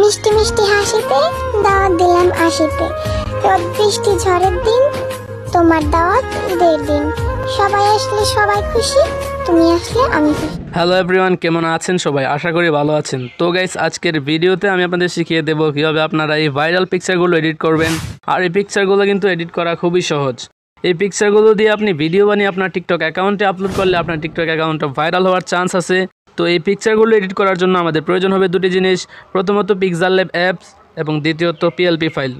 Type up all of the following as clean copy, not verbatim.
মিষ্টি মিষ্টি হাসিতে দাওয়াত দিলাম আশিতে। রোদ বৃষ্টি ঝড়ের দিন, তোমার দাওয়াত ঈদের দিন। সবাই আসলে সবাই খুশি, তুমি আসলে আমি খুশি। হ্যালো এভরিওয়ান, কেমন আছেন সবাই? আশা করি ভালো আছেন। তো গাইস, আজকের ভিডিওতে আমি আপনাদের শিখিয়ে দেবো কীভাবে আপনারা এই ভাইরাল পিকচারগুলো এডিট করবেন। আর এই পিকচারগুলো কিন্তু এডিট করা খুবই সহজ। এই পিকচারগুলো দিয়ে আপনি ভিডিও বানিয়ে আপনার টিকটক অ্যাকাউন্টে আপলোড করলে আপনার টিকটক অ্যাকাউন্টে ভাইরাল হওয়ার চান্স আছে। তো এই পিকচারগুলো এডিট করার জন্য আমাদের প্রয়োজন হবে দুটি জিনিস, প্রথমত pixelLab অ্যাপস এবং দ্বিতীয়ত PLP ফাইল।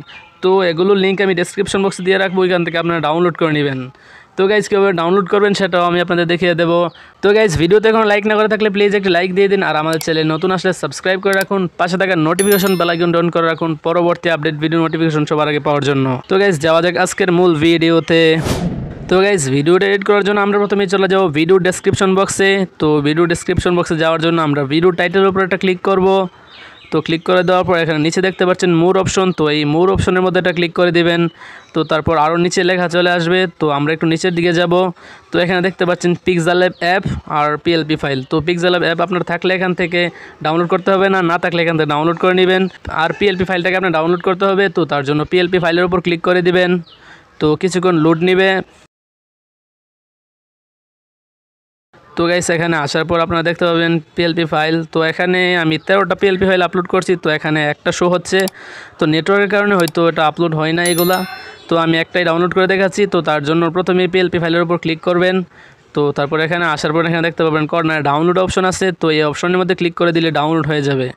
তো এগুলোর লিঙ্ক আমি ডেসক্রিপশন বক্সে দিয়ে রাখবো, এখান থেকে আপনারা ডাউনলোড করে নেবেন। তো গাইজ কীভাবে ডাউনলোড করবেন সেটাও আমি আপনাদের দেখিয়ে দেবো। তো গাইজ, ভিডিওতে এখন লাইক না করে থাকলে প্লিজ একটি লাইক দিয়ে দিন, আর আমাদের চ্যানেল নতুন আসলে সাবস্ক্রাইব করে রাখুন, পাশে থাকা নোটিফিকেশন বেল আইকন অন করে রাখুন পরবর্তী আপডেট ভিডিও নোটিফিকেশন সবার আগে পাওয়ার জন্য। তো গাইজ, যাওয়া যাক আজকের মূল ভিডিওতে। তো গাইজ, ভিডিওটা এডিট করার জন্য আমরা প্রথমে চলে যাবো ভিডিও ডেসক্রিপশন বক্সে। তো ভিডিও ডেসক্রিপশন বক্সে যাওয়ার জন্য আমরা ভিডিও টাইটেলের উপর একটা ক্লিক করব। তো ক্লিক করে দেওয়ার পর এখানে নিচে দেখতে পাচ্ছেন মোর অপশন, তো এই মোর অপশনের মধ্যে একটা ক্লিক করে দিবেন। তো তারপর আরও নিচে লেখা চলে আসবে, তো আমরা একটু নিচের দিকে যাব। তো এখানে দেখতে পাচ্ছেন pixelLab অ্যাপ আর PLP ফাইল। তো pixelLab অ্যাপ আপনার থাকলে এখান থেকে ডাউনলোড করতে হবে, না থাকলে এখান থেকে ডাউনলোড করে নেবেন। আর PLP ফাইলটাকে আপনার ডাউনলোড করতে হবে, তো তার জন্য PLP ফাইলের উপর ক্লিক করে দিবেন। তো কিছুক্ষণ লোড নেবে। তো গাইস, এখানে আসার পর আপনারা দেখতে পাবেন PLP ফাইল। তো এখানে আমি 13টা PLP ফাইল আপলোড করছি, তো এখানে একটা শো হচ্ছে। তো নেটওয়ার্কের কারণে হয়তো এটা আপলোড হয় না এগুলা। তো আমি একটাই ডাউনলোড করে দেখাচ্ছি। তো তার জন্য প্রথমে PLP ফাইলের উপর ক্লিক করবেন। তো তারপর এখানে আসার পর এখানে দেখতে পাবেন কর্নারে ডাউনলোড অপশন আছে, তো এই অপশনের মধ্যে ক্লিক করে দিলে ডাউনলোড হয়ে যাবে।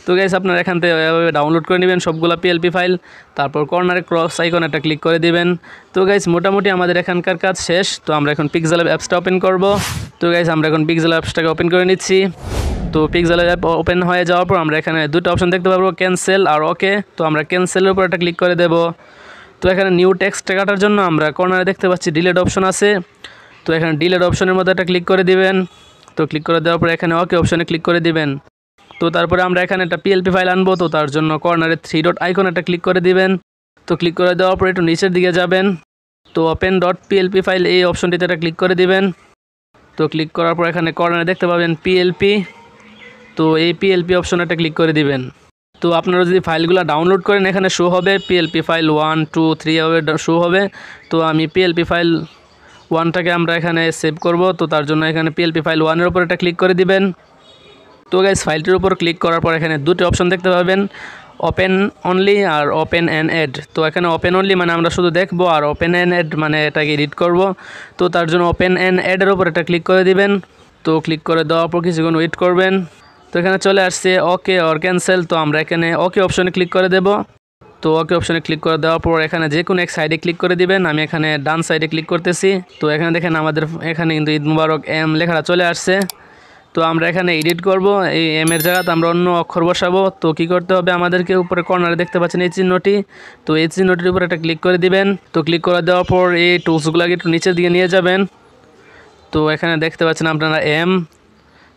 তো গাইস, আপনারা এখান থেকে এভাবে ডাউনলোড করে নেবেন সবগুলো PLP ফাইল। তারপর কর্নারে ক্রস আইকন একটা ক্লিক করে দিবেন। তো গাইস, মোটামুটি আমাদের এখানকার কাজ শেষ। তো আমরা এখন pixelLab অ্যাপসটা ওপেন করব। তো গাইস, আমরা এখন pixelLab অ্যাপসটাকে ওপেন করে নিচ্ছি। তো pixelLab অ্যাপ ওপেন হয়ে যাওয়ার পর আমরা এখানে দুটো অপশন দেখতে পাবো, ক্যান্সেল আর ওকে। তো আমরা ক্যান্সেলের উপর একটা ক্লিক করে দেব। তো এখানে নিউ টেক্সট কাটার জন্য আমরা কর্নারে দেখতে পাচ্ছি ডিলেট অপশন আছে। তো এখানে ডিলেট অপশনের মধ্যে একটা ক্লিক করে দিবেন। তো ক্লিক করে দেওয়ার পর এখানে ওকে অপশনে ক্লিক করে দিবেন। তো তারপরে আমরা এখানে একটা PLP ফাইল আনবো, তো তার জন্য কর্নারে 3 ডট আইকন একটা ক্লিক করে দিবেন। তো ক্লিক করে দেওয়ার পর একটু নিচের দিকে যাবেন। তো ওপেন ডট PLP ফাইল এই অপশনটিতে একটা ক্লিক করে দিবেন। তো ক্লিক করার পর এখানে কর্নারে দেখতে পাবেন PLP, তো এই PLP অপশনে একটা ক্লিক করে দিবেন। তো আপনারা যদি ফাইলগুলো ডাউনলোড করেন এখানে শো হবে PLP ফাইল 1 2 3 এভাবে শো হবে। তো আমি PLP ফাইল 1টাকে আমরা এখানে সেভ করব। তো তার জন্য এখানে PLP ফাইল 1-এর উপর একটা ক্লিক করে দিবেন। তো গাইস, ফাইলটির উপর ক্লিক করার পর এখানে দুটো অপশন দেখতে পাবেন, ওপেন অনলি আর ওপেন অ্যান্ড অ্যাড। তো এখানে ওপেন অনলি মানে আমরা শুধু দেখবো, আর ওপেন অ্যান্ড অ্যাড মানে এটাকে এডিট করব। তো তার জন্য ওপেন অ্যান্ড অ্যাডের উপর একটা ক্লিক করে দিবেন। তো ক্লিক করে দেওয়ার পর কিছুক্ষণ ওয়েট করবেন। তো এখানে চলে আসছে ওকে অর ক্যান্সেল। তো আমরা এখানে ওকে অপশনে ক্লিক করে দেব। তো ওকে অপশনে ক্লিক করে দেওয়ার পর এখানে যে কোনো এক সাইডে ক্লিক করে দিবেন। আমি এখানে ডান সাইডে ক্লিক করতেছি। তো এখানে দেখেন আমাদের এখানে কিন্তু ঈদ মুবারক এম লেখাটা চলে আসছে। তো আমরা এখানে এডিট করব, এই এমের জায়গাতে আমরা অন্য অক্ষর বসাবো। তো কি করতে হবে, আমাদেরকে উপরে কর্নারে দেখতে পাচ্ছেন এই চিহ্নটি, তো এই চিহ্নটির উপরে একটা ক্লিক করে দিবেন। তো ক্লিক করে দেওয়ার পর এই টুলসগুলোকে একটু নিচের দিকে নিয়ে যাবেন। তো এখানে দেখতে পাচ্ছেন আপনারা এম,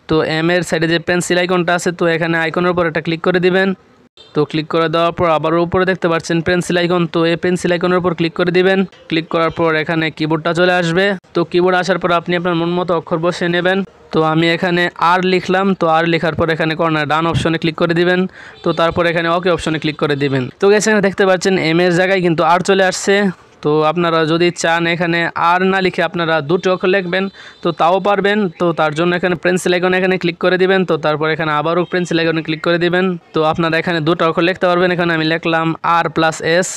তো এম এর সাইডে যে পেন্সিল আইকনটা আছে, তো এখানে আইকনের উপর একটা ক্লিক করে দিবেন। তো ক্লিক করে দেওয়ার পর আবার উপরে দেখতে পাচ্ছেন পেন্সিল আইকন, তো এই পেন্সিল আইকনের উপর ক্লিক করে দিবেন। ক্লিক করার পর এখানে কিবোর্ডটা চলে আসবে। তো কিবোর্ড আসার পর আপনি আপনার মন মতো অক্ষর বসিয়ে নেবেন। তো আমি এখানে আর লিখলাম। তো আর লেখার পর এখানে কর্নার ডান অপশনে ক্লিক করে দিবেন। তো তারপর এখানে ওকে অপশনে ক্লিক করে দিবেন। তো গাইস, এখানে দেখতে পাচ্ছেন এম এর জায়গায় কিন্তু আর চলে আসছে। তো আপনারা যদি চান এখানে আর না লিখে আপনারা দুটো অক্ষর লিখবেন তো তাও পারবেন। তো তার জন্য এখানে পেন্সিল আইকনে এখানে ক্লিক করে দিবেন। তো তারপর এখানে আবারও পেন্সিল আইকনে ক্লিক করে দিবেন। তো আপনারা এখানে দুটো অক্ষর লিখতে পারবেন। এখানে আমি লিখলাম R+S।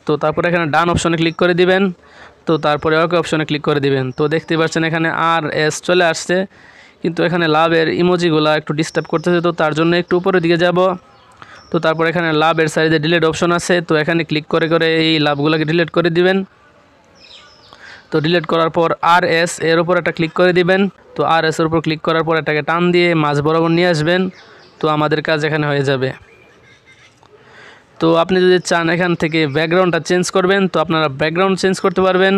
তো তারপর এখানে ডান অপশনে ক্লিক করে দিবেন। তো তারপরে ওকে অপশনে ক্লিক করে দিবেন। তো দেখতে পাচ্ছেন এখানে RS চলে আসছে, কিন্তু এখানে লাভের ইমোজিগুলো একটু ডিস্টার্ব করতেছে। তো তার জন্য একটু উপরের দিকে যাব। তো তারপর এখানে লাভের সাইডে ডিলিট অপশন আছে, তো এখানে ক্লিক করে করে এই লাভগুলোকে ডিলিট করে দিবেন। তো ডিলিট করার পর RS এর উপর একটা ক্লিক করে দিবেন। তো RS এর উপর ক্লিক করার পর এটাকে টান দিয়ে মাঝ বরাবর নিয়ে আসবেন। তো আমাদের কাজ এখানে হয়ে যাবে। তো আপনি যদি চান এখান থেকে ব্যাকগ্রাউন্ডটা চেঞ্জ করবেন, তো আপনারা ব্যাকগ্রাউন্ড চেঞ্জ করতে পারবেন।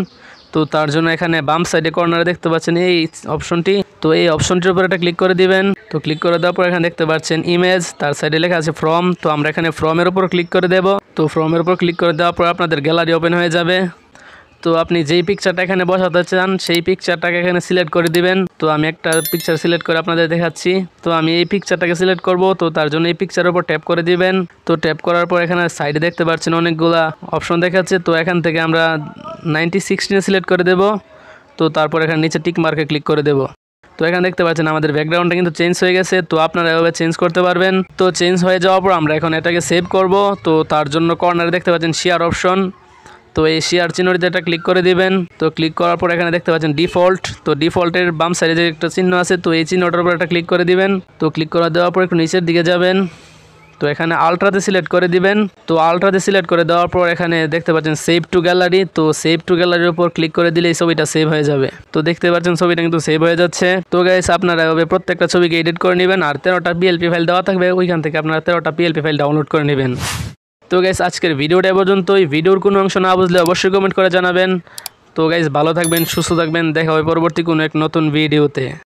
তো তার জন্য এখানে বাম সাইডে কর্নারে দেখতে পাচ্ছেন এই অপশনটি, তো এই অপশনটির উপর একটা ক্লিক করে দিবেন। তো ক্লিক করে দেওয়ার পর এখানে দেখতে পাচ্ছেন ইমেজ, তার সাইডে লেখা আছে ফ্রম। তো আমরা এখানে ফ্রমের উপর ক্লিক করে দেব। তো ফ্রমের উপর ক্লিক করে দেওয়ার পর আপনাদের গ্যালারি ওপেন হয়ে যাবে। তো আপনি যেই পিকচারটা এখানে বসাতে চান সেই পিকচারটাকে এখানে সিলেক্ট করে দিবেন। তো আমি একটা পিকচার সিলেক্ট করে আপনাদের দেখাচ্ছি। তো আমি এই পিকচারটাকে সিলেক্ট করব, তো তার জন্য এই পিকচারের উপর ট্যাপ করে দিবেন। তো ট্যাপ করার পর এখানে সাইডে দেখতে পাচ্ছেন অনেকগুলা অপশন দেখাচ্ছে। তো এখান থেকে আমরা 90/16 সিলেক্ট করে দেব। তো তারপর এখানে নিচে টিক মার্কে ক্লিক করে দেব। তো এখানে দেখতে পাচ্ছেন আমাদের ব্যাকগ্রাউন্ডটা কিন্তু চেঞ্জ হয়ে গেছে। তো আপনারা এভাবে চেঞ্জ করতে পারবেন। তো চেঞ্জ হয়ে যাওয়ার পর আমরা এখন এটাকে সেভ করব। তো তার জন্য কর্নারে দেখতে পাচ্ছেন শেয়ার অপশন। তো এই শেয়ার চিহ্নটিতে একটা ক্লিক করে দিবেন। তো ক্লিক করার পর এখানে দেখতে পাচ্ছেন ডিফল্ট। তো ডিফল্টের বাম সাইডে যে একটা চিহ্ন আছে, তো এই চিহ্নটার উপর একটা ক্লিক করে দিবেন। তো ক্লিক করে দেওয়ার পর একটু নিচের দিকে যাবেন। তো এখানে আলট্রাতে সিলেক্ট করে দিবেন। তো আলট্রাতে সিলেক্ট করে দেওয়ার পর এখানে দেখতে পাচ্ছেন সেভ টু গ্যালারি। তো সেভ টু গ্যালারির উপর ক্লিক করে দিলে এই ছবিটা সেভ হয়ে যাবে। তো দেখতে পাচ্ছেন ছবিটা কিন্তু সেভ হয়ে যাচ্ছে। তো গাইস আপনারা এভাবে প্রত্যেকটা ছবিকে এডিট করে নেবেন। আর 13টা পিএলপি ফাইল দেওয়া থাকবে, ওইখান থেকে আপনারা 13টা পিএলপি ফাইল ডাউনলোড করে নেবেন। তো গাইস আজকের ভিডিওটা পর্যন্তই। ভিডিওর কোনো অংশ না বুঝলে অবশ্যই কমেন্ট করে জানাবেন। তো গাইস ভালো থাকবেন, সুস্থ থাকবেন, দেখা হবে পরবর্তী কোনো এক নতুন ভিডিওতে।